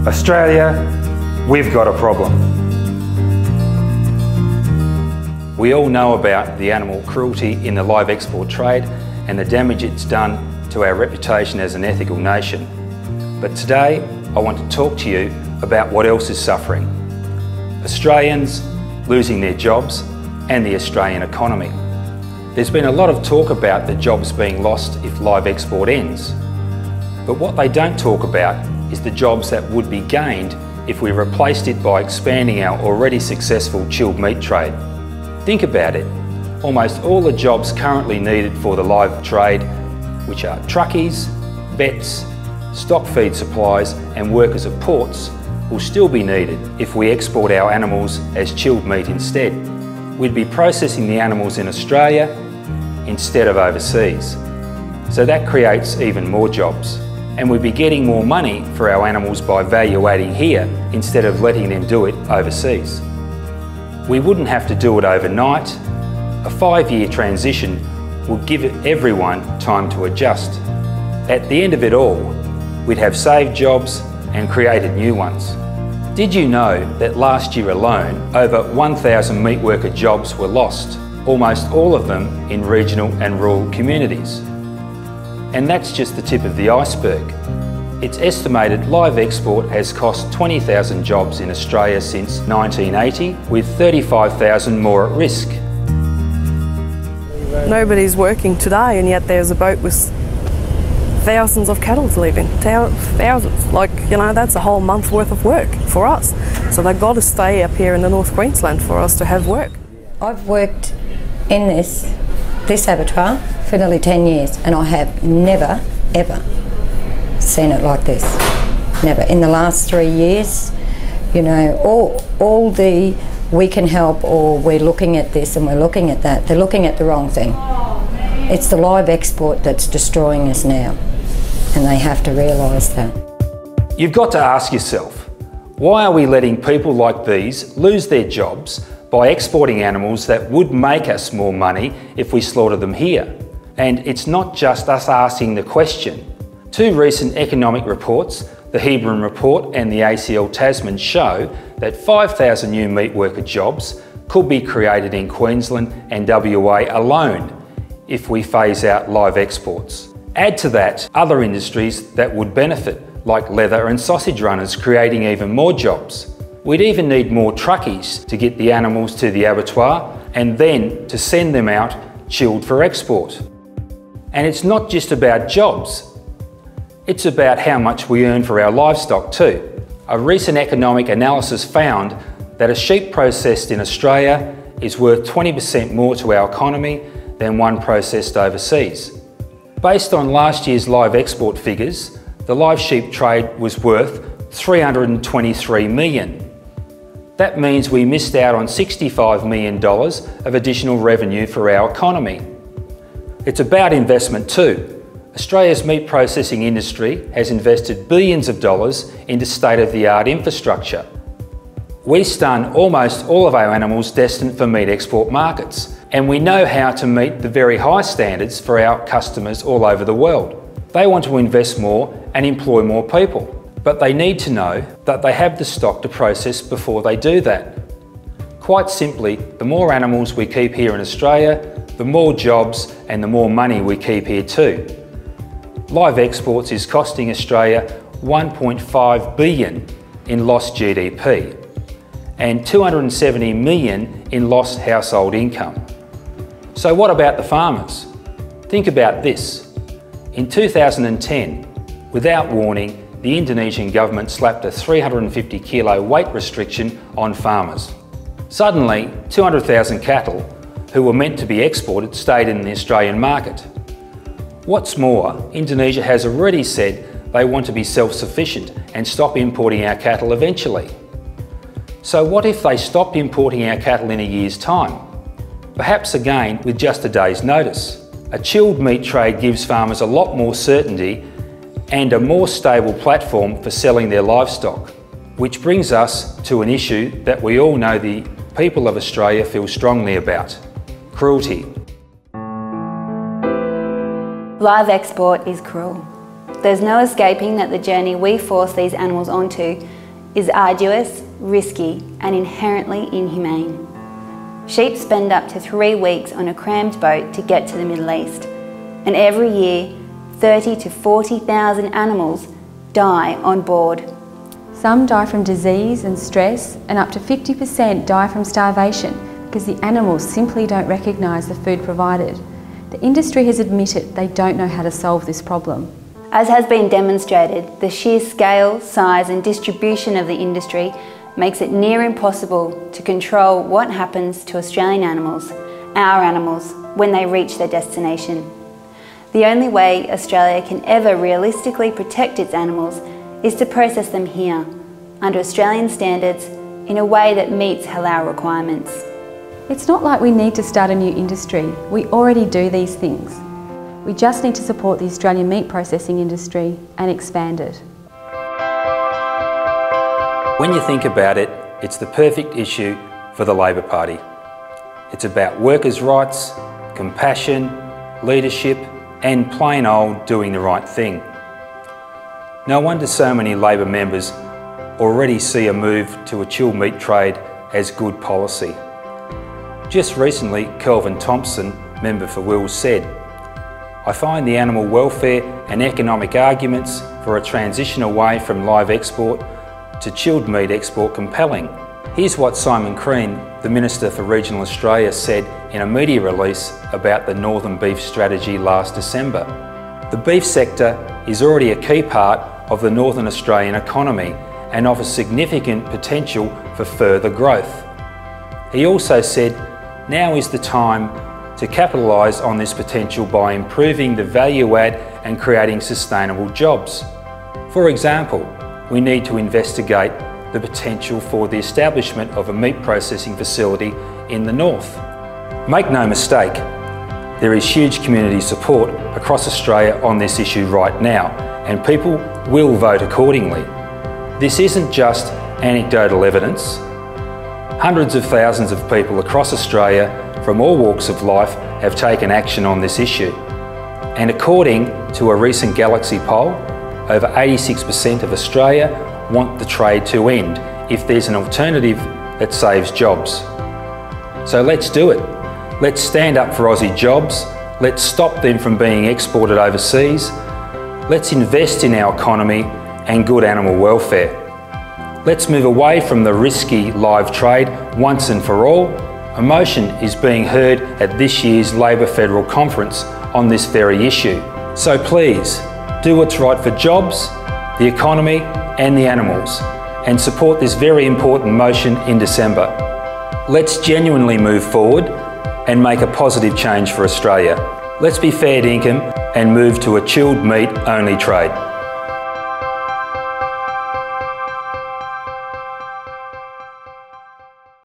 Australia, we've got a problem. We all know about the animal cruelty in the live export trade and the damage it's done to our reputation as an ethical nation. But today, I want to talk to you about what else is suffering. Australians losing their jobs and the Australian economy. There's been a lot of talk about the jobs being lost if live export ends. But what they don't talk about is the jobs that would be gained if we replaced it by expanding our already successful chilled meat trade. Think about it. Almost all the jobs currently needed for the live trade, which are truckies, vets, stock feed supplies and workers of ports, will still be needed if we export our animals as chilled meat instead. We'd be processing the animals in Australia instead of overseas. So that creates even more jobs. And we'd be getting more money for our animals by value adding here instead of letting them do it overseas. We wouldn't have to do it overnight. A 5-year transition would give everyone time to adjust. At the end of it all, we'd have saved jobs and created new ones. Did you know that last year alone, over 1,000 meat worker jobs were lost, almost all of them in regional and rural communities? And that's just the tip of the iceberg. It's estimated live export has cost 20,000 jobs in Australia since 1980, with 35,000 more at risk. Nobody's working today, and yet there's a boat with thousands of cattle leaving. Thousands. Like, you know, that's a whole month's worth of work for us. So they've got to stay up here in the North Queensland for us to have work. I've worked in this abattoir for nearly 10 years, and I have never, ever seen it like this. Never. In the last 3 years, you know, all the we can help, or we're looking at this and we're looking at that, they're looking at the wrong thing. It's the live export that's destroying us now, and they have to realise that. You've got to ask yourself, why are we letting people like these lose their jobs by exporting animals that would make us more money if we slaughtered them here? And it's not just us asking the question. 2 recent economic reports, the Hebron Report and the ACL Tasman, show that 5,000 new meat worker jobs could be created in Queensland and WA alone if we phase out live exports. Add to that other industries that would benefit, like leather and sausage runners, creating even more jobs. We'd even need more truckies to get the animals to the abattoir and then to send them out chilled for export. And it's not just about jobs, it's about how much we earn for our livestock too. A recent economic analysis found that a sheep processed in Australia is worth 20% more to our economy than one processed overseas. Based on last year's live export figures, the live sheep trade was worth $323 million. That means we missed out on $65 million of additional revenue for our economy. It's about investment too. Australia's meat processing industry has invested billions of dollars into state-of-the-art infrastructure. We stun almost all of our animals destined for meat export markets, and we know how to meet the very high standards for our customers all over the world. They want to invest more and employ more people, but they need to know that they have the stock to process before they do that. Quite simply, the more animals we keep here in Australia, the more jobs and the more money we keep here too. Live exports is costing Australia $1.5 billion in lost GDP and $270 million in lost household income. So what about the farmers? Think about this. In 2010, without warning, the Indonesian government slapped a 350 kilo weight restriction on farmers. Suddenly, 200,000 cattle who were meant to be exported stayed in the Australian market. What's more, Indonesia has already said they want to be self-sufficient and stop importing our cattle eventually. So what if they stopped importing our cattle in a year's time? Perhaps again with just a day's notice. A chilled meat trade gives farmers a lot more certainty and a more stable platform for selling their livestock. Which brings us to an issue that we all know the people of Australia feel strongly about: cruelty. Live export is cruel. there's no escaping that the journey we force these animals onto is arduous, risky, and inherently inhumane. Sheep spend up to 3 weeks on a crammed boat to get to the Middle East, and every year 30 to 40,000 animals die on board. Some die from disease and stress, and up to 50% die from starvation because the animals simply don't recognise the food provided. The industry has admitted they don't know how to solve this problem. As has been demonstrated, the sheer scale, size and distribution of the industry makes it near impossible to control what happens to Australian animals, our animals, when they reach their destination. The only way Australia can ever realistically protect its animals is to process them here, under Australian standards, in a way that meets halal requirements. It's not like we need to start a new industry. We already do these things. We just need to support the Australian meat processing industry and expand it. When you think about it, it's the perfect issue for the Labor Party. It's about workers' rights, compassion, leadership, and plain old doing the right thing. No wonder so many Labor members already see a move to a chilled meat trade as good policy. Just recently, Kelvin Thompson, member for Wills, said, "I find the animal welfare and economic arguments for a transition away from live export to chilled meat export compelling." Here's what Simon Crean, the Minister for Regional Australia, said in a media release about the Northern Beef Strategy last December. "The beef sector is already a key part of the Northern Australian economy and offers significant potential for further growth." He also said, "Now is the time to capitalise on this potential by improving the value add and creating sustainable jobs. For example, we need to investigate the potential for the establishment of a meat processing facility in the north." Make no mistake, there is huge community support across Australia on this issue right now, and people will vote accordingly. This isn't just anecdotal evidence. Hundreds of thousands of people across Australia from all walks of life have taken action on this issue. And according to a recent Galaxy poll, over 86% of Australia want the trade to end if there's an alternative that saves jobs. So let's do it. Let's stand up for Aussie jobs. Let's stop them from being exported overseas. Let's invest in our economy and good animal welfare. Let's move away from the risky live trade once and for all. A motion is being heard at this year's Labor Federal Conference on this very issue. So please, do what's right for jobs, the economy and the animals, and support this very important motion in December. Let's genuinely move forward and make a positive change for Australia. Let's be fair dinkum and move to a chilled meat only trade.